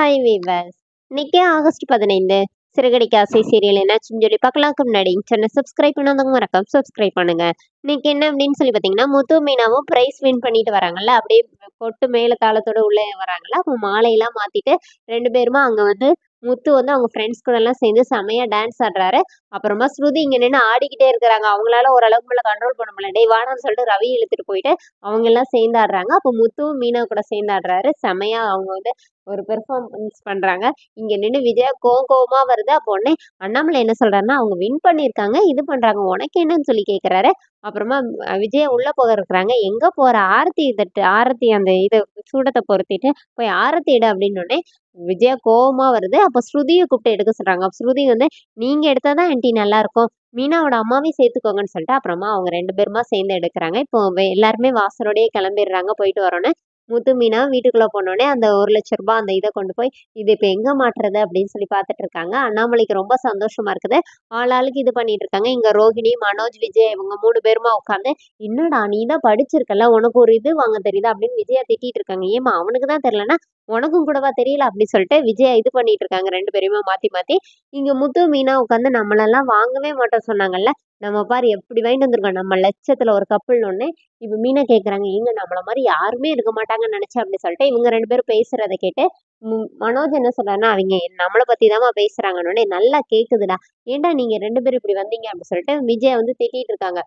Hi viewers. இன்னைக்கு August 15 Siragadikka ஆசை serial என்னாச்சுன்னு சொல்லி பார்க்கலாம்க்கு முன்னாடி சேனல் சப்ஸ்கிரைப் பண்ணாதவங்க மறக்காம சப்ஸ்கிரைப் பண்ணுங்க. இன்னைக்கு என்ன அப்படின்னு சொல்லி பார்த்தீங்கன்னா, முத்து மீனாவும் பிரைஸ் வின் பண்ணிட்டு வராங்கல்ல, அப்படியே பொட்டு மேல தாளத்தோட உள்ள வராங்கல்ல, அப்போ மாலையெல்லாம் மாத்திட்டு ரெண்டு பேருமா அங்க வந்து முத்து வந்து அவங்க ஃப்ரெண்ட்ஸ் கூட எல்லாம் சேர்ந்து செமையா டான்ஸ் ஆடுறாரு. அப்புறமா ஸ்ருதி இங்க நின்று ஆடிக்கிட்டே இருக்கிறாங்க. அவங்களால ஓரளவுக்கு மேல கண்ட்ரோல் பண்ண முடியல. டேய் வாடான்னு சொல்லிட்டு ரவி இழுத்துட்டு போயிட்டு அவங்க எல்லாம் சேர்ந்து ஆடுறாங்க. அப்போ முத்துவும் மீனா கூட சேர்ந்து ஆடுறாரு. செமையா அவங்க வந்து ஒரு பெர்ஃபார்மன்ஸ் பண்றாங்க. இங்க நின்னு விஜயா கோவமா வருது. அப்போ உடனே அண்ணாமலை என்ன சொல்றாருன்னா, அவங்க வின் பண்ணியிருக்காங்க, இது பண்றாங்க, உனக்கு என்னன்னு சொல்லி கேக்குறாரு. அப்புறமா விஜயா உள்ள போக இருக்கிறாங்க. எங்க போற, ஆரத்தி தட்டு, ஆரத்தி அந்த இது சூடத்தை பொருத்திட்டு போய் ஆரத்தி இடு அப்படின்னு உடனே விஜயா கோவமா வருது. அப்ப ஸ்ருதியை கூப்பிட்டு எடுக்க சொல்றாங்க. அப்ப ஸ்ருதி வந்து நீங்க எடுத்தாதான் ஆன்ட்டி நல்லா இருக்கும், மீனாவோட அம்மாவையும் சேர்த்துக்கோங்கன்னு சொல்லிட்டு அப்புறமா அவங்க ரெண்டு பேருமா சேர்ந்து எடுக்கிறாங்க. இப்போ எல்லாருமே வாசலோடயே கிளம்பிடுறாங்க. போயிட்டு வரோன்னு முத்து மீனா வீட்டுக்குள்ள போனோடனே அந்த 1,00,000 அந்த இதை கொண்டு போய் இது இப்ப எங்க மாட்டுறது அப்படின்னு சொல்லி பார்த்துட்டு இருக்காங்க. அண்ணாமலைக்கு ரொம்ப சந்தோஷமா இருக்குது. ஆளாளுக்கு இது பண்ணிட்டு இருக்காங்க. இங்க ரோகிணி, மனோஜ், விஜய் இவங்க 3 பேருமா உட்காந்து, என்னடா நீ தான் படிச்சிருக்கல, உனக்கு ஒரு இது வாங்க தெரியுதா அப்படின்னு விஜயா திட்டிட்டு இருக்காங்க. ஏமா அவனுக்கு தான் தெரியலன்னா உனக்கும் கூடவா தெரியல அப்படின்னு சொல்லிட்டு விஜயா இது பண்ணிட்டு இருக்காங்க. ரெண்டு பேருமே மாத்தி மாத்தி. இங்க முத்து மீனா உட்காந்து நம்மளெல்லாம் வாங்கவே மாட்டோம் சொன்னாங்கல்ல, நம்ம பாரு எப்படி வாங்கிட்டு வந்திருக்கோம், நம்ம லட்சத்துல ஒரு கப்பல்னு ஒண்ணு. இப்ப மீனா கேக்குறாங்க, எங்க நம்மள மாதிரி யாருமே இருக்க மாட்டாங்கன்னு நினைச்சேன் அப்படின்னு சொல்லிட்டு இவங்க ரெண்டு பேரும் பேசுறதை கேட்டு மனோஜ் என்ன சொல்றாருன்னா, அவங்க நம்மளை பத்தி தாமா பேசுறாங்கன்னு நல்லா கேக்குதுடா, ஏன்டா நீங்க ரெண்டு பேரும் இப்படி வந்தீங்க அப்படின்னு சொல்லிட்டு விஜயா வந்து திட்டிட்டு இருக்காங்க.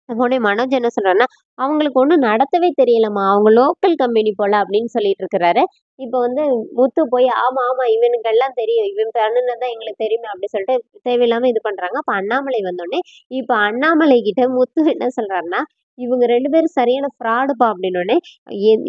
உடனே மனோஜ் என்ன சொல்றாருன்னா, அவங்களுக்கு ஒண்ணும் நடத்தவே தெரியலம்மா, அவங்க லோக்கல் கம்பெனி போல அப்படின்னு சொல்லிட்டு இருக்கிறாரு. இப்ப வந்து முத்து போய் ஆமா ஆமா இவனுக்கு எல்லாம் தெரியும், இவன் பண்ணுனதான் எங்களுக்கு தெரியுமே அப்படி சொல்லிட்டு தேவையில்லாம இது பண்றாங்க. அப்ப அண்ணாமலை வந்தோடனே இப்ப அண்ணாமலை கிட்ட முத்து என்ன சொல்றாருன்னா, இவங்க ரெண்டு பேரும் சரியான ஃப்ராடுப்பா அப்படின்னோடனே,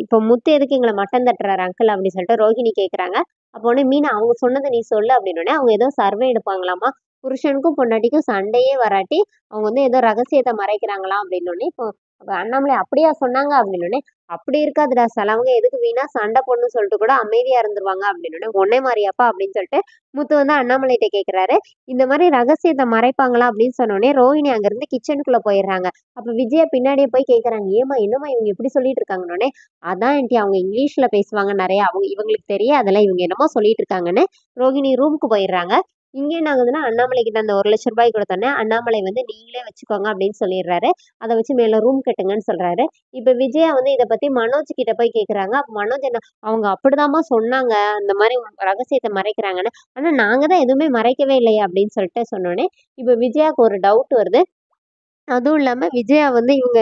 இப்ப முத்து எதுக்கு எங்களை மட்டம் தட்டுறாரு அங்கிள் அப்படின்னு சொல்லிட்டு ரோஹிணி கேக்குறாங்க. அப்போ உடனே மீனா அவங்க சொன்னதை நீ சொல்லு அப்படின்னோடனே, அவங்க ஏதோ சர்வே எடுப்பாங்களாமா, புருஷனுக்கும் பொண்டாட்டிக்கும் சண்டையே வராட்டி அவங்க வந்து ஏதோ ரகசியத்தை மறைக்கிறாங்களாம் அப்படின்னோடனே, இப்போ அப்ப அண்ணாமலை அப்படியா சொன்னாங்க அப்படின்னோடனே, அப்படி இருக்காதுடா, சிலவங்க எதுக்கு வீணா சண்டை போடணும்னு சொல்லிட்டு கூட அமைதியா இருந்துருவாங்க அப்படின்னோடனே, உன்னை மாதிரியாப்பா அப்படின்னு சொல்லிட்டு முத்து வந்து அண்ணாமலைகிட்ட கேக்குறாரு. இந்த மாதிரி ரகசியத்தை மறைப்பாங்களா அப்படின்னு சொன்னோடனே ரோஹிணி அங்க இருந்து கிச்சனுக்குள்ள போயிடுறாங்க. அப்ப விஜயா பின்னாடியே போய் கேக்குறாங்க, ஏமா என்னம்மா இவங்க இப்படி சொல்லிட்டு இருக்காங்கன்னொடனே, அதான் ஆன்ட்டி அவங்க இங்கிலீஷ்ல பேசுவாங்க நிறைய, அவங்க இவங்களுக்கு தெரியாதுல்ல, இவங்க என்னமோ சொல்லிட்டு இருக்காங்கன்னு ரோஹிணி ரூமுக்கு போயிடுறாங்க. இங்கே நாங்க அண்ணாமலை கிட்ட அந்த 1,00,000 கொடுத்தோன்னே அண்ணாமலை வந்து நீங்களே வச்சுக்கோங்க அப்படின்னு சொல்லிடுறாரு. அதை வச்சு மேல ரூம் கட்டுங்கன்னு சொல்றாரு. இப்ப விஜயா வந்து இதை பத்தி மனோஜ் கிட்ட போய் கேக்குறாங்க. அப்ப மனோஜ் என்ன, அவங்க அப்படிதாம்மா சொன்னாங்க, அந்த மாதிரி ரகசியத்தை மறைக்கிறாங்கன்னு, ஆனா நாங்க தான் எதுவுமே மறைக்கவே இல்லையே அப்படின்னு சொல்லிட்டு சொன்னோடனே இப்ப விஜயாவுக்கு ஒரு டவுட் வருது. அதுவும் இல்லாம விஜயா வந்து இவங்க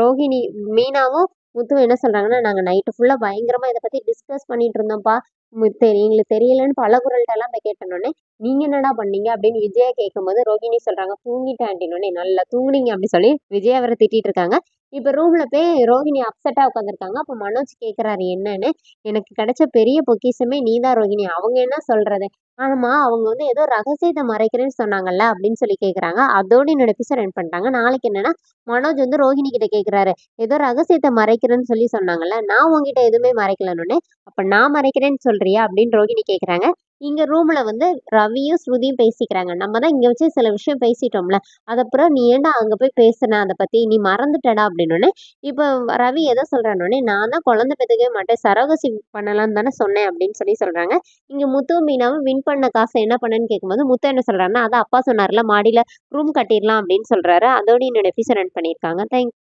ரோஹிணி, மீனாவும் முத்துவும் என்ன சொல்றாங்கன்னா, நாங்க நைட்டு ஃபுல்லா பயங்கரமா இதை பத்தி டிஸ்கஸ் பண்ணிட்டு இருந்தோம்ப்பா, எங்களுக்கு தெரியலன்னு பல குரல்கிட்ட எல்லாம் போய் கேட்டனோடனே, நீங்க என்னடா பண்ணீங்க அப்படின்னு விஜயா கேட்கும்போது ரோஹிணி சொல்றாங்க, தூங்கிட்டேன் ஆண்டினோடனே, நல்லா தூங்குனீங்க அப்படி சொல்லி விஜயா அவரை திட்டிட்டு இருக்காங்க. இப்ப ரூம்ல போய் ரோஹிணி அப்செட்டா உட்காந்துருக்காங்க. அப்ப மனோஜ் கேக்குறாரு என்னன்னு, எனக்கு கிடைச்ச பெரிய பொக்கிஷமே நீதான் ரோஹிணி, அவங்க என்ன சொல்றது, ஆமா அவங்க வந்து ஏதோ ரகசியத்தை மறைக்கிறேன்னு சொன்னாங்கல்ல அப்படின்னு சொல்லி கேக்குறாங்க. அதோட என்னோட எபிசோட் எண்ட் பண்ணிட்டாங்க. நாளைக்கு என்னன்னா, மனோஜ் வந்து ரோஹிணி கிட்ட கேக்குறாரு, ஏதோ ரகசியத்தை மறைக்கிறேன்னு சொல்லி சொன்னாங்கல்ல, நான் உங்ககிட்ட எதுவுமே மறைக்கலன்னு, அப்ப நான் மறைக்கிறேன்னு சொல்றியா அப்படின்னு ரோஹிணி கேக்குறாங்க. இங்க ரூம்ல வந்து ரவியும் ஸ்ருதியும் பேசிக்கிறாங்க. நம்ம தான் இங்க வச்சு சில விஷயம் பேசிட்டோம்ல, அதப்புறம் நீ ஏன்டா அங்க போய் பேசுன, அதை பத்தி நீ மறந்துட்டடா அப்படின்னு. இப்ப ரவி எதை சொல்றானோடனே, நான் தான் குழந்தை பெத்துக்கவே மாட்டேன், சரோகசி பண்ணலாம்னு தானே சொன்னேன் அப்படின்னு சொல்லி சொல்றாங்க. இங்க முத்து மீனாவும் வின் பண்ண காசை என்ன பண்ணேன்னு கேட்கும்போது முத்து என்ன சொல்றாருன்னா, அதான் அப்பா சொன்னார்ல மாடியில ரூம் கட்டிடலாம் அப்படின்னு சொல்றாரு. அதோட என்னோட எபிசோட் ரன் பண்ணியிருக்காங்க. தேங்க்ஸ்.